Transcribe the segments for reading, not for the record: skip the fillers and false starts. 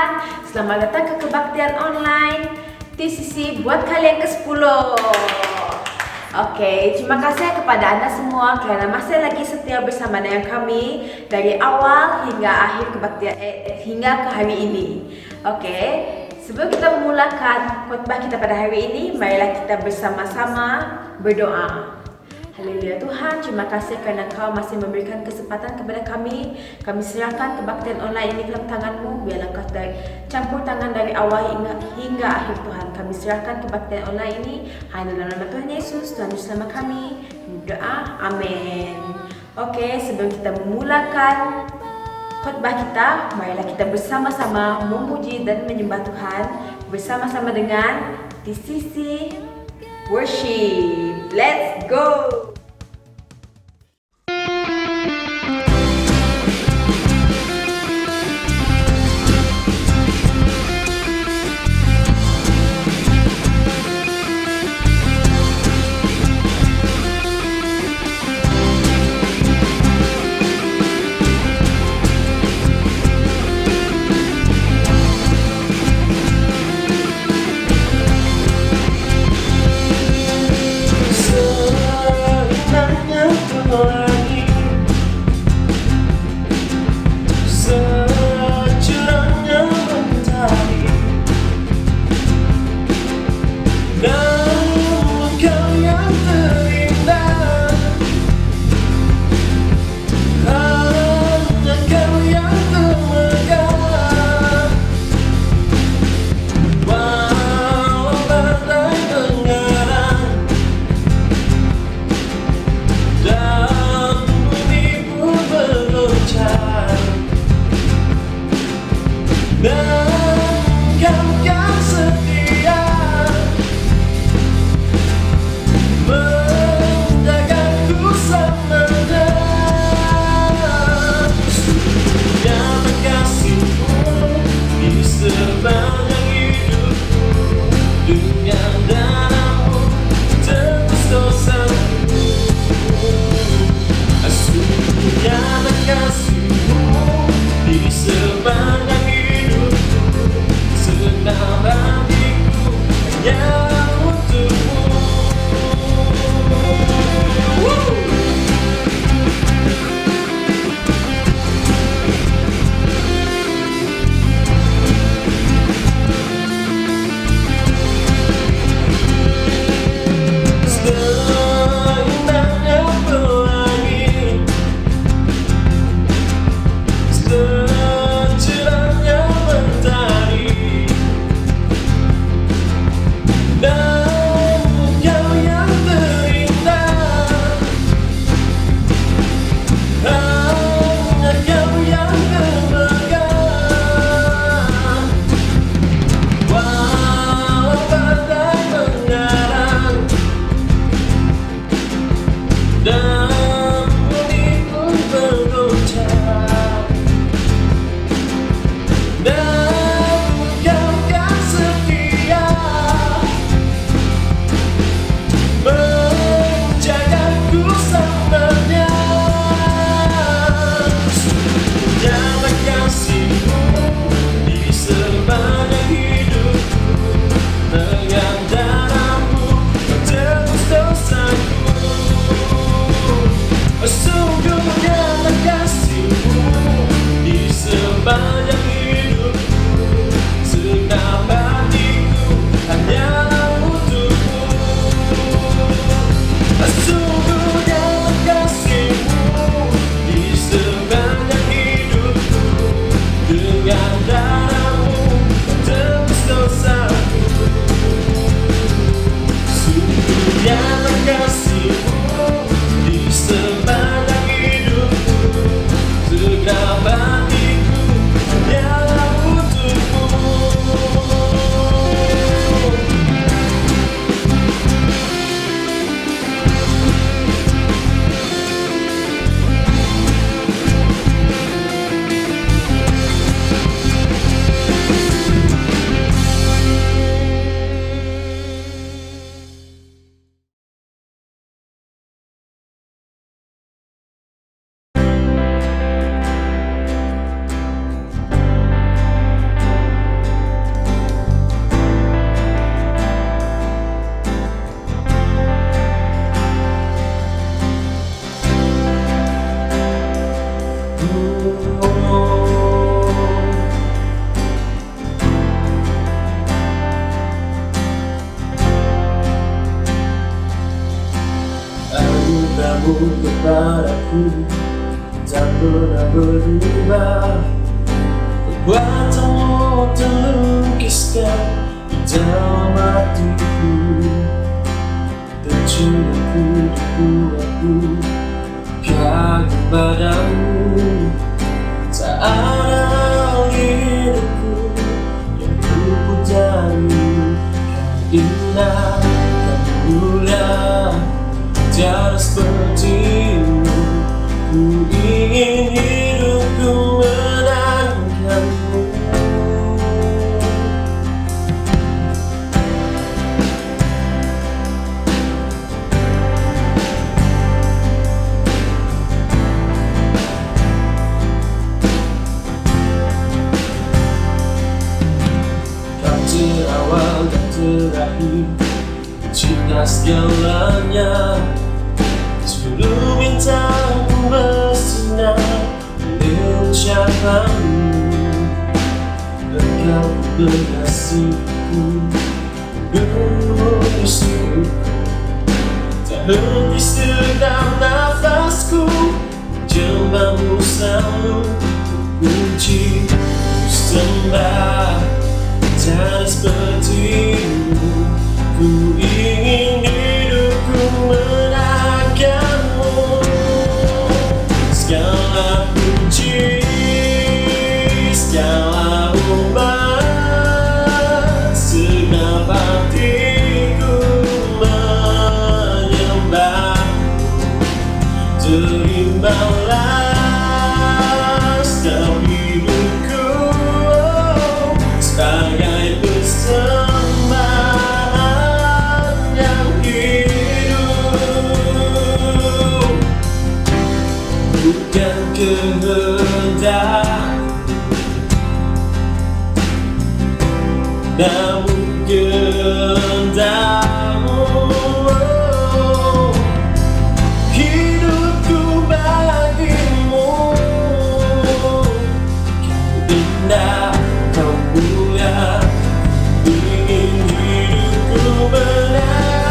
Tuhan, selamat datang ke Kebaktian Online TCC buat kalian ke-10. Oke, terima kasih kepada Anda semua karena masih lagi setia bersama dengan kami dari awal hingga akhir kebaktian hingga ke hari ini. Oke, sebelum kita memulakan khotbah kita pada hari ini, marilah kita bersama-sama berdoa. Haleluya Tuhan, terima kasih karena Kau masih memberikan kesempatan kepada kami. Kami serahkan kebaktian online ini dalam tangan-Mu. Biarlah Kau campur tangan dari awal hingga akhir Tuhan. Kami serahkan kebaktian online ini hanya dalam nama Tuhan Yesus, Tuhan Juru kami. Doa, amin. Oke, sebelum kita memulakan khotbah kita, marilah kita bersama-sama memuji dan menyembah Tuhan bersama-sama dengan TCC Worship. Let's go! padaku tak pernah berubah. Perbuatanmu terlukiskan di dalam hatiku, tercurahku aku kagum padamu. Tak ada hidupku yang kuputari, kau indah, kau mulia, tiada sepertimu. Ku ingin hidupku menangkanmu. Kau terawal dan terakhir, cinta segalanya. Seluruh bintang bersinar oleh ucapanmu. Engkau berkasihku, mengusirku, tak henti sedang nafasku. Jemamu selalu kunci, ku sembah, tak sepertimu. Ku ingin hidupku menangkanmu. Segala puji, segala hormat, segenap hatiku menyembahmu. Terimalah setiap hidupku sebagai persembahan yang hidup. Bukan kehendak, namun kehendak-Mu. Hidupku bagimu, Kau indah, Kau mulia, ingin hidupku menangkanmu.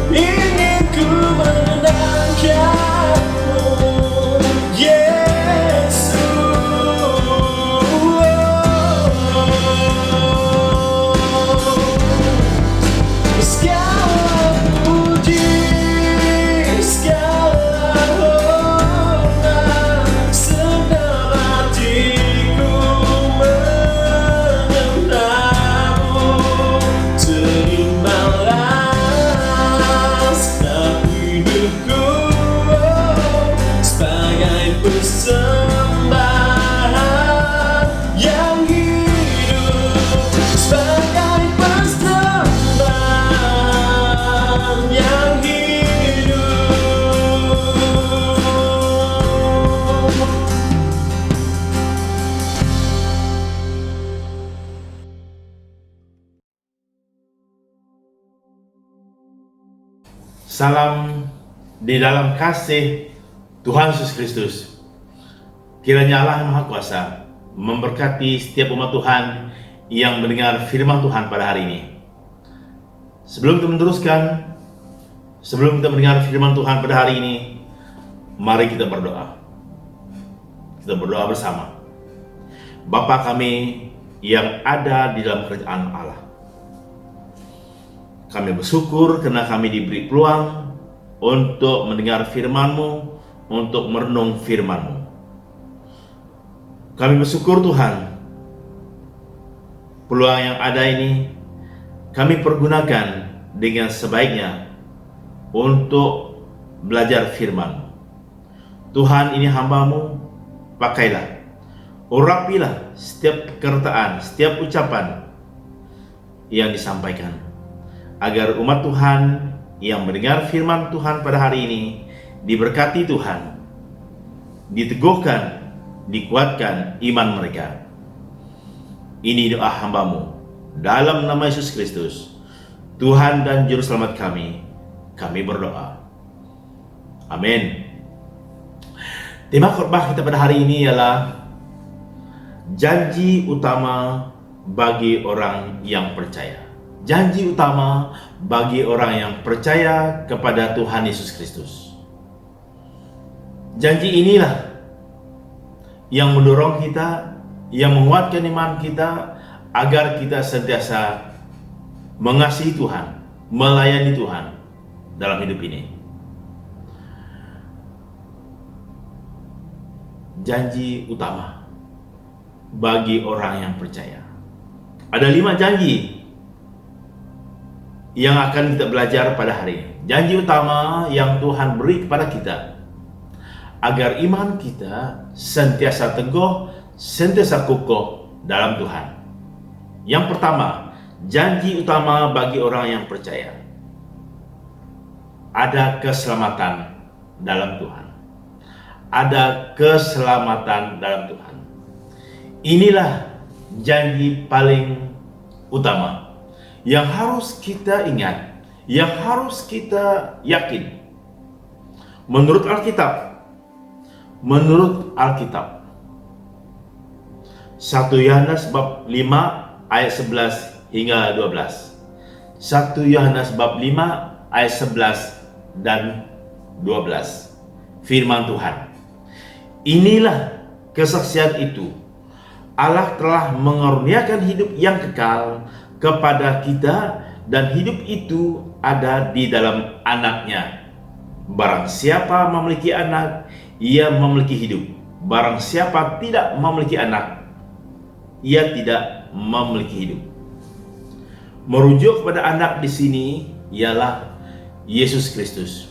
Ingin ku menangkanmu, Yesus. Segala puji, segala hormat, segenap hatiku menyembahmu. Terimalah setiap hidupku sebagai persembahan yang hidup, sebagai persembahan yang hidup. Salam di dalam kasih Tuhan Yesus Kristus. Kiranya Allah yang Maha Kuasa memberkati setiap umat Tuhan yang mendengar firman Tuhan pada hari ini. Sebelum kita meneruskan, sebelum kita mendengar firman Tuhan pada hari ini, mari kita berdoa. Kita berdoa bersama. Bapa kami yang ada di dalam kerajaan Allah, kami bersyukur karena kami diberi peluang untuk mendengar firman-Mu, untuk merenung firman-Mu. Kami bersyukur Tuhan, peluang yang ada ini kami pergunakan dengan sebaiknya untuk belajar firman-Mu. Tuhan, ini hamba-Mu, pakailah, urapilah setiap perkataan, setiap ucapan yang disampaikan, agar umat Tuhan yang mendengar firman Tuhan pada hari ini diberkati Tuhan, diteguhkan, dikuatkan iman mereka. Ini doa hamba-Mu dalam nama Yesus Kristus, Tuhan dan Juru Selamat kami berdoa. Amin. Tema khotbah kita pada hari ini ialah janji utama bagi orang yang percaya. Janji utama bagi orang yang percaya kepada Tuhan Yesus Kristus. Janji inilah yang mendorong kita, yang menguatkan iman kita agar kita sentiasa mengasihi Tuhan, melayani Tuhan dalam hidup ini. Janji utama bagi orang yang percaya. Ada 5 janji yang akan kita belajar pada hari ini. Janji utama yang Tuhan beri kepada kita agar iman kita sentiasa teguh, sentiasa kokoh dalam Tuhan. Yang pertama, janji utama bagi orang yang percaya. Ada keselamatan dalam Tuhan. Ada keselamatan dalam Tuhan. Inilah janji paling utama yang harus kita ingat, yang harus kita yakin. Menurut Alkitab, 1 Yohanes bab 5 ayat 11 hingga 12. 1 Yohanes bab 5 ayat 11 dan 12. Firman Tuhan. Inilah kesaksian itu. Allah telah mengaruniakan hidup yang kekal kepada kita, dan hidup itu ada di dalam Anak-Nya. Barang siapa memiliki anak, ia memiliki hidup. Barang siapa tidak memiliki anak, ia tidak memiliki hidup. Merujuk kepada anak di sini ialah Yesus Kristus.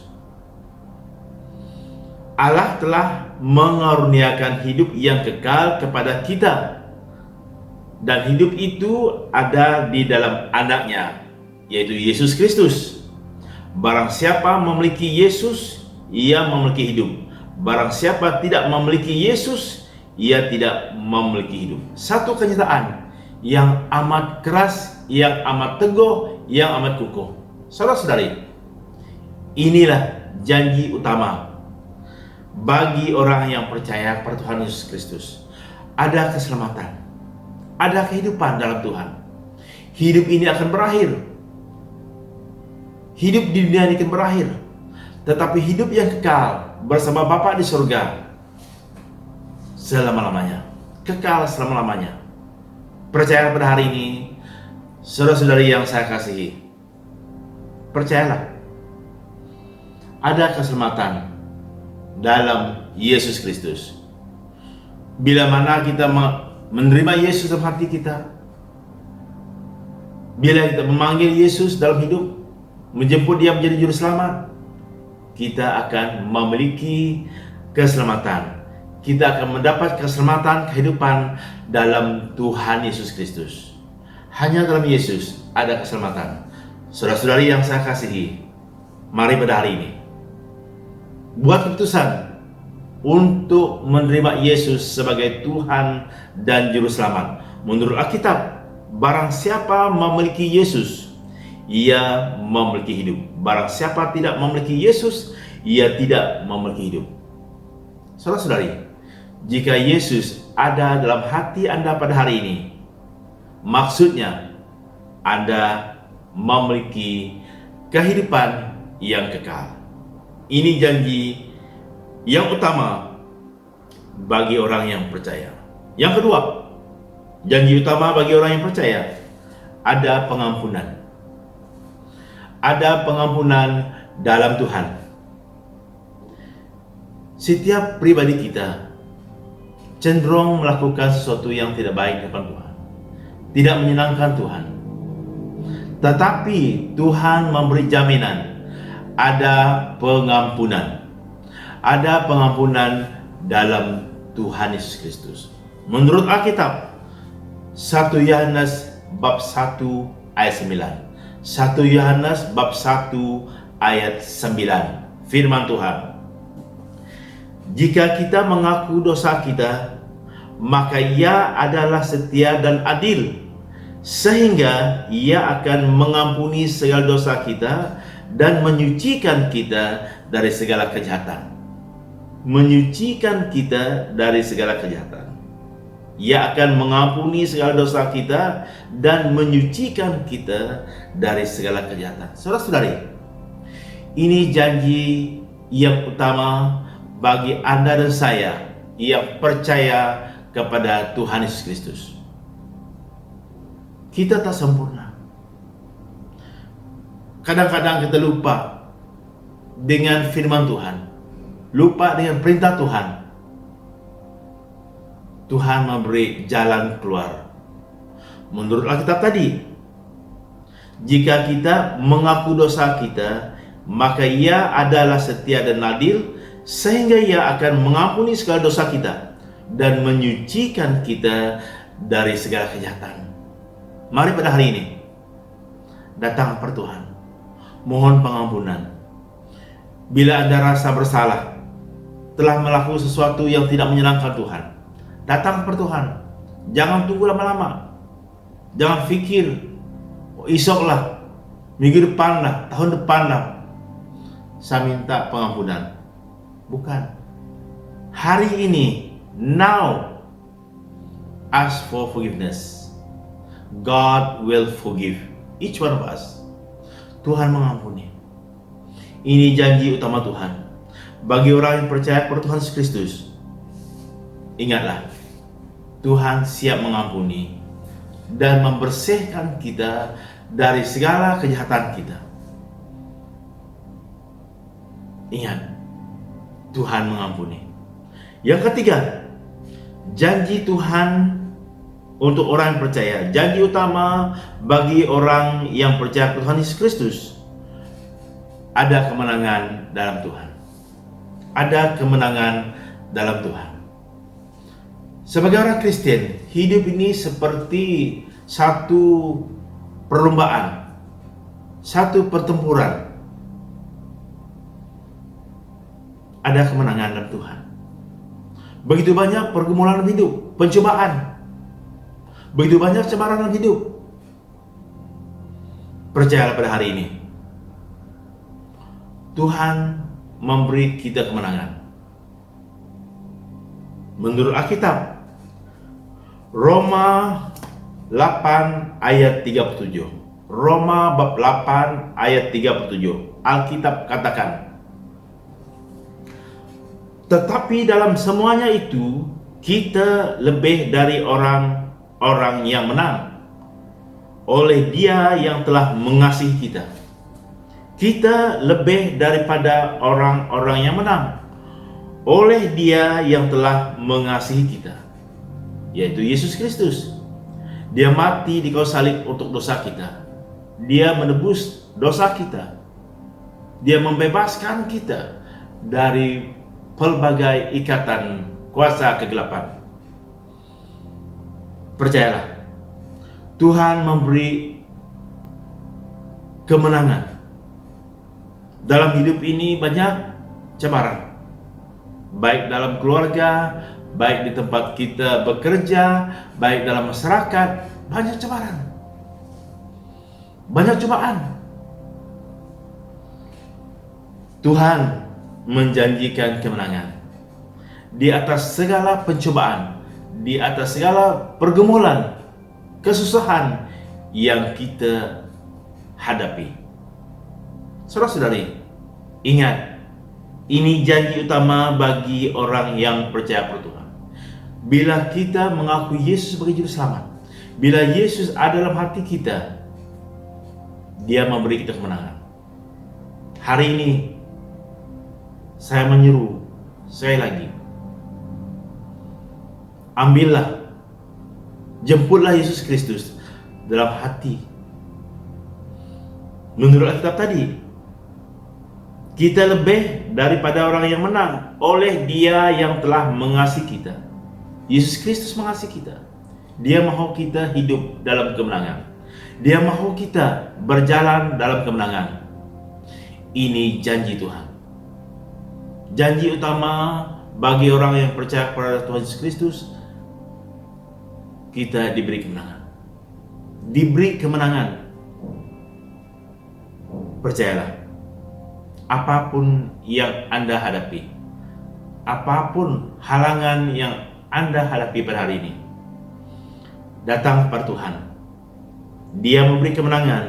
Allah telah mengaruniakan hidup yang kekal kepada kita, dan hidup itu ada di dalam Anak-Nya, yaitu Yesus Kristus. Barang siapa memiliki Yesus, ia memiliki hidup. Barang siapa tidak memiliki Yesus, ia tidak memiliki hidup. Satu kenyataan yang amat keras, yang amat teguh, yang amat kukuh. Saudara-saudari, inilah janji utama bagi orang yang percaya kepada Tuhan Yesus Kristus. Ada keselamatan, ada kehidupan dalam Tuhan. Hidup ini akan berakhir. Hidup di dunia ini akan berakhir, tetapi hidup yang kekal bersama Bapa di surga selama-lamanya, kekal selama-lamanya. Percaya pada hari ini, saudara-saudari yang saya kasihi, percayalah, ada keselamatan dalam Yesus Kristus. Bila mana kita menerima Yesus dalam hati kita, bila kita memanggil Yesus dalam hidup, menjemput Dia menjadi juru selamat, kita akan memiliki keselamatan. Kita akan mendapat keselamatan kehidupan dalam Tuhan Yesus Kristus. Hanya dalam Yesus ada keselamatan. Saudara-saudari yang saya kasihi, mari pada hari ini buat keputusan untuk menerima Yesus sebagai Tuhan dan Juru Selamat. Menurut Alkitab, barang siapa memiliki Yesus, ia memiliki hidup. Barang siapa tidak memiliki Yesus, ia tidak memiliki hidup. Saudara-saudari, jika Yesus ada dalam hati Anda pada hari ini, maksudnya Anda memiliki kehidupan yang kekal. Ini janji yang utama bagi orang yang percaya. Yang kedua, janji utama bagi orang yang percaya, ada pengampunan. Ada pengampunan dalam Tuhan. Setiap pribadi kita cenderung melakukan sesuatu yang tidak baik di depan Tuhan, tidak menyenangkan Tuhan. Tetapi Tuhan memberi jaminan, ada pengampunan. Ada pengampunan dalam Tuhan Yesus Kristus. Menurut Alkitab, 1 Yohanes bab 1 ayat 9. 1 Yohanes bab 1 ayat 9. Firman Tuhan. Jika kita mengaku dosa kita, maka Ia adalah setia dan adil, sehingga Ia akan mengampuni segala dosa kita dan menyucikan kita dari segala kejahatan. menyucikan kita dari segala kejahatan. Ia akan mengampuni segala dosa kita dan menyucikan kita dari segala kejahatan. Saudara-saudari, ini janji yang utama bagi Anda dan saya yang percaya kepada Tuhan Yesus Kristus. Kita tak sempurna. Kadang-kadang kita lupa dengan firman Tuhan, lupa dengan perintah Tuhan. Tuhan memberi jalan keluar. Menurut Alkitab tadi, jika kita mengaku dosa kita, maka Ia adalah setia dan adil, sehingga Ia akan mengampuni segala dosa kita dan menyucikan kita dari segala kejahatan. Mari pada hari ini datang kepada Tuhan, mohon pengampunan. Bila Anda rasa bersalah, telah melakukan sesuatu yang tidak menyenangkan Tuhan, datang kepada Tuhan. Jangan tunggu lama-lama. Jangan pikir, esok lah, minggu depan lah, tahun depan lah, saya minta pengampunan. Bukan. Hari ini, now, ask for forgiveness. God will forgive each one of us. Tuhan mengampuni. Ini janji utama Tuhan bagi orang yang percaya kepada Tuhan Yesus Kristus. Ingatlah, Tuhan siap mengampuni dan membersihkan kita dari segala kejahatan kita. Ingat, Tuhan mengampuni. Yang ketiga, janji Tuhan untuk orang yang percaya. Janji utama bagi orang yang percaya Tuhan Yesus Kristus. Ada kemenangan dalam Tuhan. Ada kemenangan dalam Tuhan. Sebagai orang Kristen, hidup ini seperti satu perlombaan, satu pertempuran. Ada kemenangan dalam Tuhan. Begitu banyak pergumulan dalam hidup, pencobaan. Begitu banyak cemaran dalam hidup. Percayalah pada hari ini, Tuhan memberi kita kemenangan. Menurut Alkitab, Roma 8 ayat 37. Roma bab 8 ayat 37. Alkitab katakan, tetapi dalam semuanya itu kita lebih dari orang yang menang oleh Dia yang telah mengasihi kita. Kita lebih daripada orang-orang yang menang oleh Dia yang telah mengasihi kita, yaitu Yesus Kristus. Dia mati di kayu salib untuk dosa kita. Dia menebus dosa kita. Dia membebaskan kita dari pelbagai ikatan kuasa kegelapan. Percayalah, Tuhan memberi kemenangan. Dalam hidup ini banyak cemaran, baik dalam keluarga, baik di tempat kita bekerja, baik dalam masyarakat, banyak cemaran, banyak cobaan. Tuhan menjanjikan kemenangan di atas segala pencobaan, di atas segala pergumulan, kesusahan yang kita hadapi. Saudara-saudari, ingat, ini janji utama bagi orang yang percaya pada Tuhan. Bila kita mengakui Yesus sebagai juru selamat, bila Yesus ada dalam hati kita, Dia memberi kita kemenangan. Hari ini saya menyeru sekali lagi, ambillah, jemputlah Yesus Kristus dalam hati. Menurut Alkitab tadi, kita lebih daripada orang yang menang oleh Dia yang telah mengasihi kita. Yesus Kristus mengasihi kita. Dia mahu kita hidup dalam kemenangan. Dia mahu kita berjalan dalam kemenangan. Ini janji Tuhan. Janji utama bagi orang yang percaya kepada Tuhan Yesus Kristus, kita diberi kemenangan. Diberi kemenangan. Percayalah, apapun yang Anda hadapi, apapun halangan yang Anda hadapi pada hari ini, datang kepada Tuhan. Dia memberi kemenangan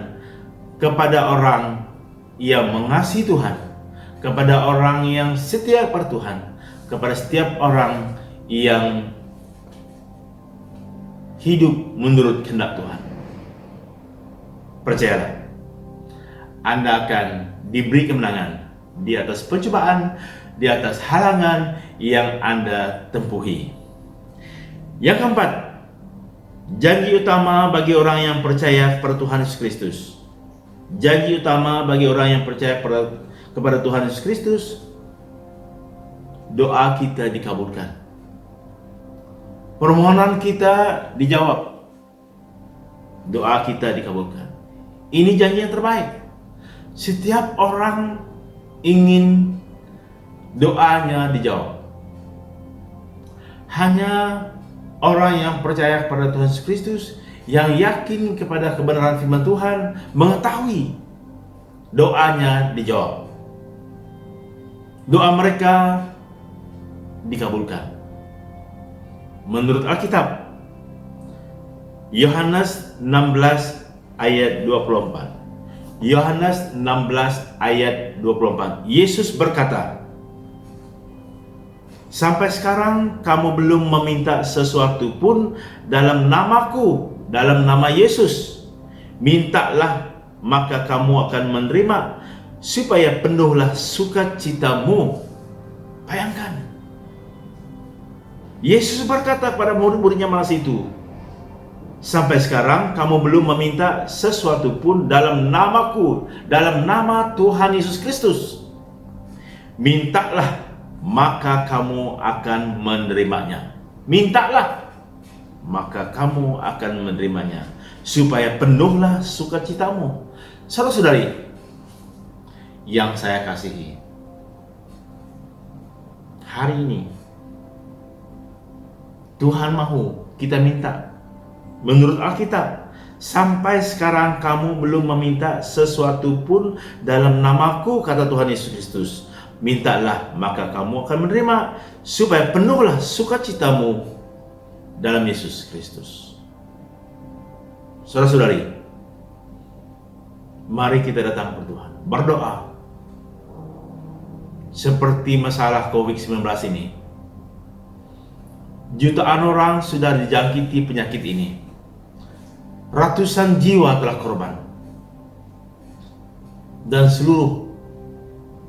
kepada orang yang mengasihi Tuhan, kepada orang yang setia kepada Tuhan, kepada setiap orang yang hidup menurut kehendak Tuhan. Percayalah, Anda akan diberi kemenangan di atas pencobaan, di atas halangan yang Anda tempuhi. Yang keempat, janji utama bagi orang yang percaya kepada Tuhan Yesus Kristus. Janji utama bagi orang yang percaya kepada Tuhan Yesus Kristus, doa kita dikabulkan. Permohonan kita dijawab. Doa kita dikabulkan. Ini janji yang terbaik. Setiap orang ingin doanya dijawab. Hanya orang yang percaya kepada Tuhan Yesus Kristus, yang yakin kepada kebenaran firman Tuhan, mengetahui doanya dijawab. Doa mereka dikabulkan. Menurut Alkitab, Yohanes 16 ayat 24. Yohanes 16 ayat 24. Yesus berkata, "Sampai sekarang kamu belum meminta sesuatu pun dalam namaku, dalam nama Yesus. Mintalah, maka kamu akan menerima, supaya penuhlah sukacitamu." Bayangkan, Yesus berkata kepada murid-muridnya masa itu, "Sampai sekarang kamu belum meminta sesuatu pun dalam namaku, dalam nama Tuhan Yesus Kristus. Mintalah, maka kamu akan menerimanya." Mintalah, maka kamu akan menerimanya, supaya penuhlah sukacitamu. Saudara-saudari yang saya kasihi, hari ini Tuhan mau kita minta. Menurut Alkitab, sampai sekarang kamu belum meminta sesuatu pun dalam namaku, kata Tuhan Yesus Kristus. Mintalah, maka kamu akan menerima, supaya penuhlah sukacitamu dalam Yesus Kristus. Saudara-saudari, mari kita datang kepada Tuhan, berdoa. Seperti masalah COVID-19 ini, jutaan orang sudah dijangkiti penyakit ini. Ratusan jiwa telah korban. Dan seluruh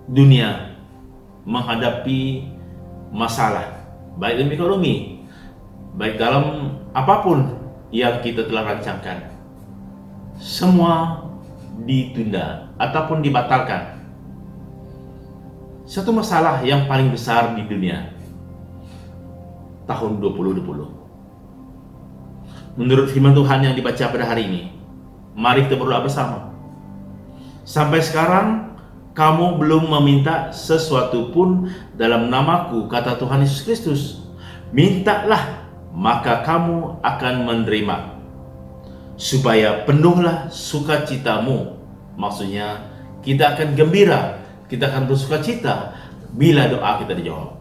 dunia menghadapi masalah, baik dalam ekonomi, baik dalam apapun yang kita telah rancangkan. Semua ditunda ataupun dibatalkan. Satu masalah yang paling besar di dunia tahun 2020. Menurut firman Tuhan yang dibaca pada hari ini, mari kita berdoa bersama. Sampai sekarang kamu belum meminta sesuatu pun dalam namaku, kata Tuhan Yesus Kristus. Mintalah, maka kamu akan menerima, supaya penuhlah sukacitamu. Maksudnya kita akan gembira, kita akan bersukacita bila doa kita dijawab.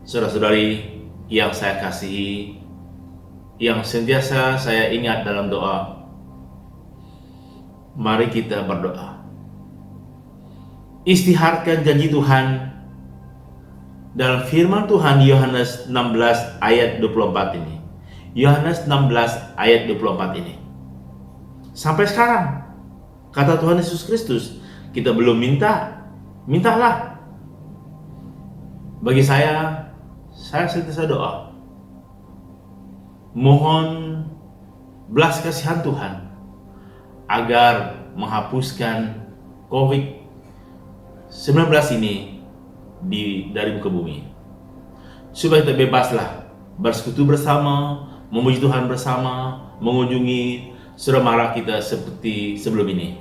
Saudara-saudari yang saya kasihi, yang sentiasa saya ingat dalam doa, mari kita berdoa. Istiharkan janji Tuhan dalam firman Tuhan Yohanes 16 ayat 24 ini. Yohanes 16 ayat 24 ini. Sampai sekarang, kata Tuhan Yesus Kristus, kita belum minta, mintalah. Bagi saya sentiasa doa, mohon belas kasihan Tuhan agar menghapuskan COVID-19 ini dari muka bumi, supaya kita bebaslah bersekutu bersama, memuji Tuhan bersama, mengunjungi saudara mara kita seperti sebelum ini.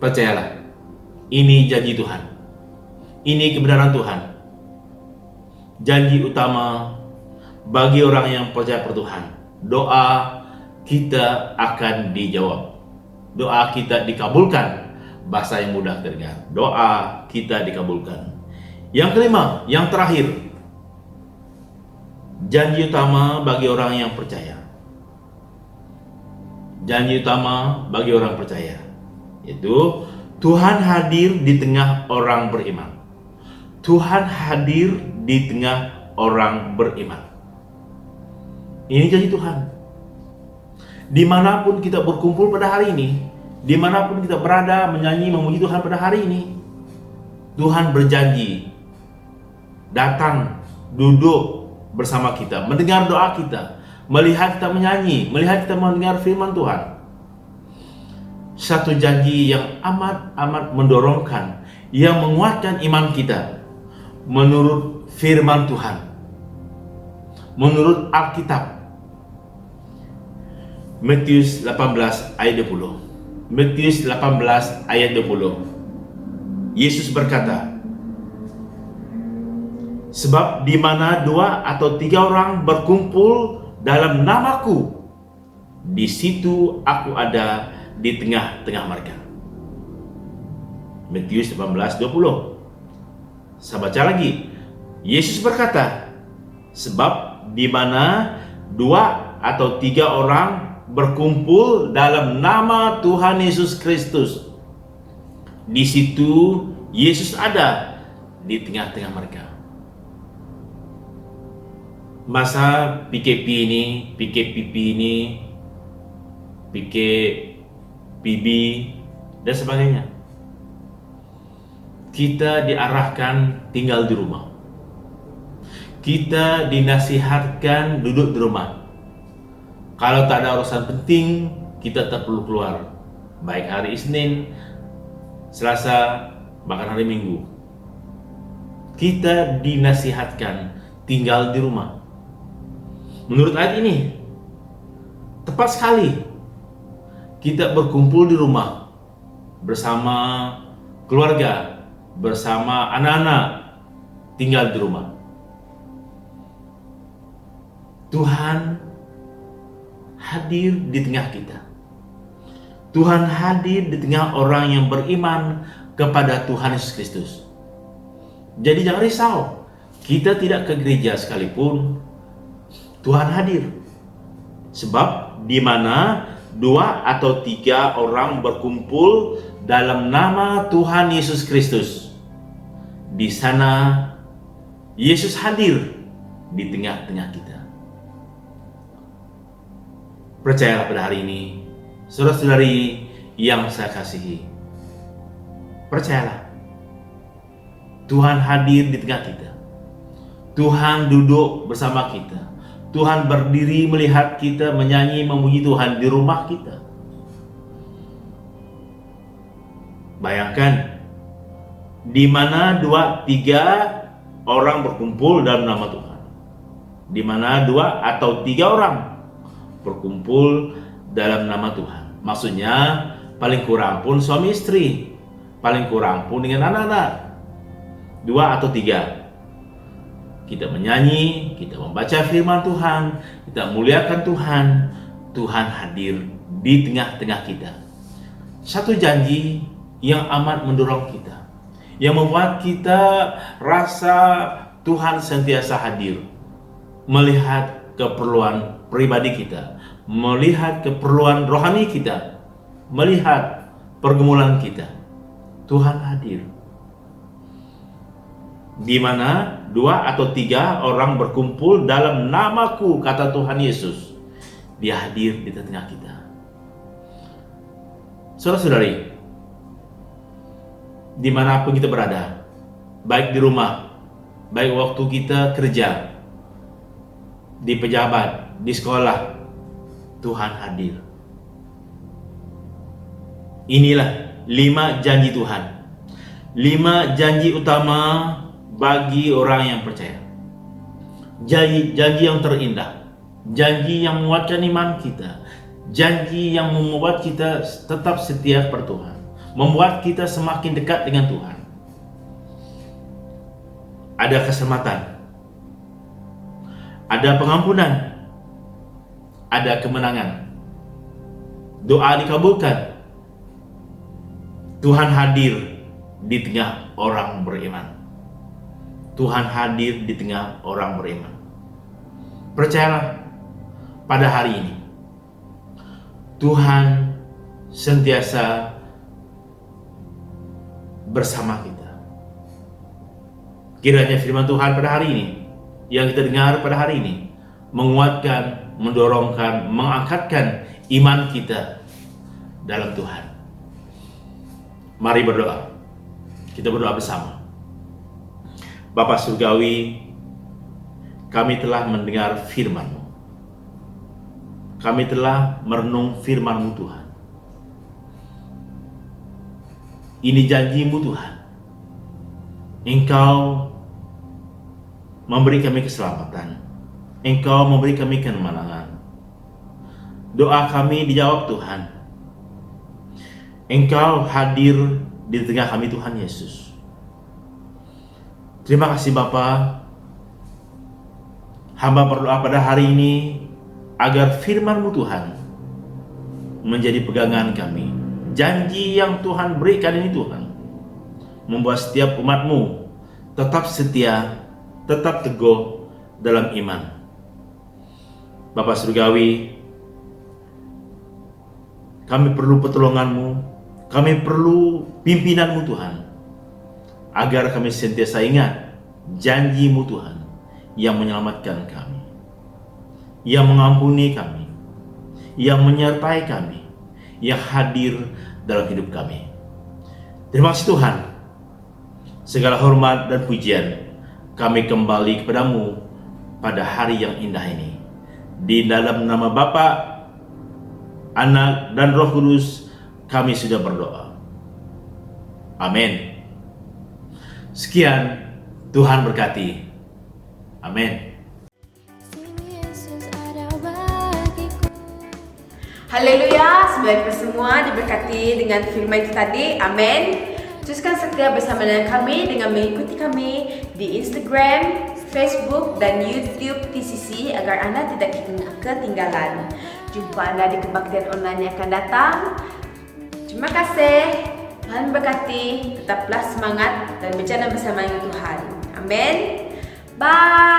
Percayalah, ini janji Tuhan, ini kebenaran Tuhan. Janji utama bagi orang yang percaya pada Tuhan. Doa kita akan dijawab. Doa kita dikabulkan. Bahasa yang mudah terdengar. Doa kita dikabulkan. Yang kelima, yang terakhir, janji utama bagi orang yang percaya. Janji utama bagi orang percaya, yaitu Tuhan hadir di tengah orang beriman. Tuhan hadir di tengah orang beriman. Ini janji Tuhan. Dimanapun kita berkumpul pada hari ini, dimanapun kita berada menyanyi memuji Tuhan pada hari ini, Tuhan berjanji datang, duduk bersama kita, mendengar doa kita, melihat kita menyanyi, melihat kita mendengar firman Tuhan. Satu janji yang amat mendorongkan, yang menguatkan iman kita menurut firman Tuhan, menurut Alkitab. Matius 18 ayat 20. Matius 18 ayat 20. Yesus berkata, sebab di mana 2 atau 3 orang berkumpul dalam namaku, di situ aku ada di tengah-tengah mereka. Matius 18:20. Saya baca lagi. Yesus berkata, sebab di mana 2 atau 3 orang berkumpul dalam nama Tuhan Yesus Kristus, di situ Yesus ada di tengah-tengah mereka. Masa PKP ini, PKPP ini, PKPB dan sebagainya, kita diarahkan tinggal di rumah. Kita dinasihatkan duduk di rumah. Kalau tak ada urusan penting, kita tak perlu keluar. Baik hari Isnin, Selasa, bahkan hari Minggu. Kita dinasihatkan tinggal di rumah. Menurut ayat ini, tepat sekali kita berkumpul di rumah bersama keluarga, bersama anak-anak, tinggal di rumah. Tuhan hadir di tengah kita. Tuhan hadir di tengah orang yang beriman kepada Tuhan Yesus Kristus. Jadi jangan risau, kita tidak ke gereja sekalipun, Tuhan hadir. Sebab di mana 2 atau 3 orang berkumpul dalam nama Tuhan Yesus Kristus, di sana Yesus hadir di tengah-tengah kita. Percayalah pada hari ini, saudara-saudari yang saya kasihi. Percayalah, Tuhan hadir di tengah kita. Tuhan duduk bersama kita. Tuhan berdiri melihat kita menyanyi memuji Tuhan di rumah kita. Bayangkan, di mana 2-3 orang berkumpul dalam nama Tuhan. Di mana 2 atau 3 orang berkumpul dalam nama Tuhan. Maksudnya paling kurang pun suami istri, paling kurang pun dengan anak-anak, 2 atau 3. Kita menyanyi, kita membaca firman Tuhan, kita muliakan Tuhan. Tuhan hadir di tengah-tengah kita. Satu janji yang amat mendorong kita, yang membuat kita rasa Tuhan sentiasa hadir, melihat keperluan pribadi kita, melihat keperluan rohani kita, melihat pergumulan kita. Tuhan hadir. Di mana 2 atau 3 orang berkumpul dalam namaku, kata Tuhan Yesus, Dia hadir di tengah kita. Saudara-saudari, dimanapun kita berada, baik di rumah, baik waktu kita kerja, di pejabat, di sekolah, Tuhan hadir. Inilah 5 janji Tuhan, 5 janji utama bagi orang yang percaya. Janji yang terindah, janji yang menguatkan iman kita, janji yang membuat kita tetap setia kepada Tuhan, membuat kita semakin dekat dengan Tuhan. Ada keselamatan, ada pengampunan, ada kemenangan, doa dikabulkan, Tuhan hadir di tengah orang beriman. Tuhan hadir di tengah orang beriman. Percayalah, pada hari ini Tuhan sentiasa bersama kita. Kiranya firman Tuhan pada hari ini, yang kita dengar pada hari ini, menguatkan, mendorongkan, mengangkatkan iman kita dalam Tuhan. Mari berdoa. Kita berdoa bersama. Bapa Surgawi, kami telah mendengar firman-Mu. Kami telah merenung firman-Mu Tuhan. Ini janji-Mu Tuhan. Engkau memberi kami keselamatan. Engkau memberi kami kemenangan. Doa kami dijawab Tuhan. Engkau hadir di tengah kami Tuhan Yesus. Terima kasih Bapa. Hamba berdoa pada hari ini agar firman-Mu Tuhan menjadi pegangan kami. Janji yang Tuhan berikan ini Tuhan membuat setiap umat-Mu tetap setia, tetap teguh dalam iman. Bapa Surgawi, kami perlu pertolongan-Mu, kami perlu pimpinan-Mu Tuhan, agar kami sentiasa ingat janji-Mu Tuhan yang menyelamatkan kami, yang mengampuni kami, yang menyertai kami, yang hadir dalam hidup kami. Terima kasih Tuhan. Segala hormat dan pujian kami kembali kepadamu pada hari yang indah ini. Di dalam nama Bapa, Anak, dan Roh Kudus kami sudah berdoa. Amin. Sekian, Tuhan berkati. Amin. Haleluya, semoga semua diberkati dengan firman itu tadi. Amin. Teruskan setia bersama dengan kami dengan mengikuti kami di Instagram, Facebook, dan YouTube TCC agar Anda tidak ketinggalan. Jumpa Anda di kebaktian online yang akan datang. Terima kasih. Tuhan berkati. Tetaplah semangat dan berjalan bersama dengan Tuhan. Amin. Bye.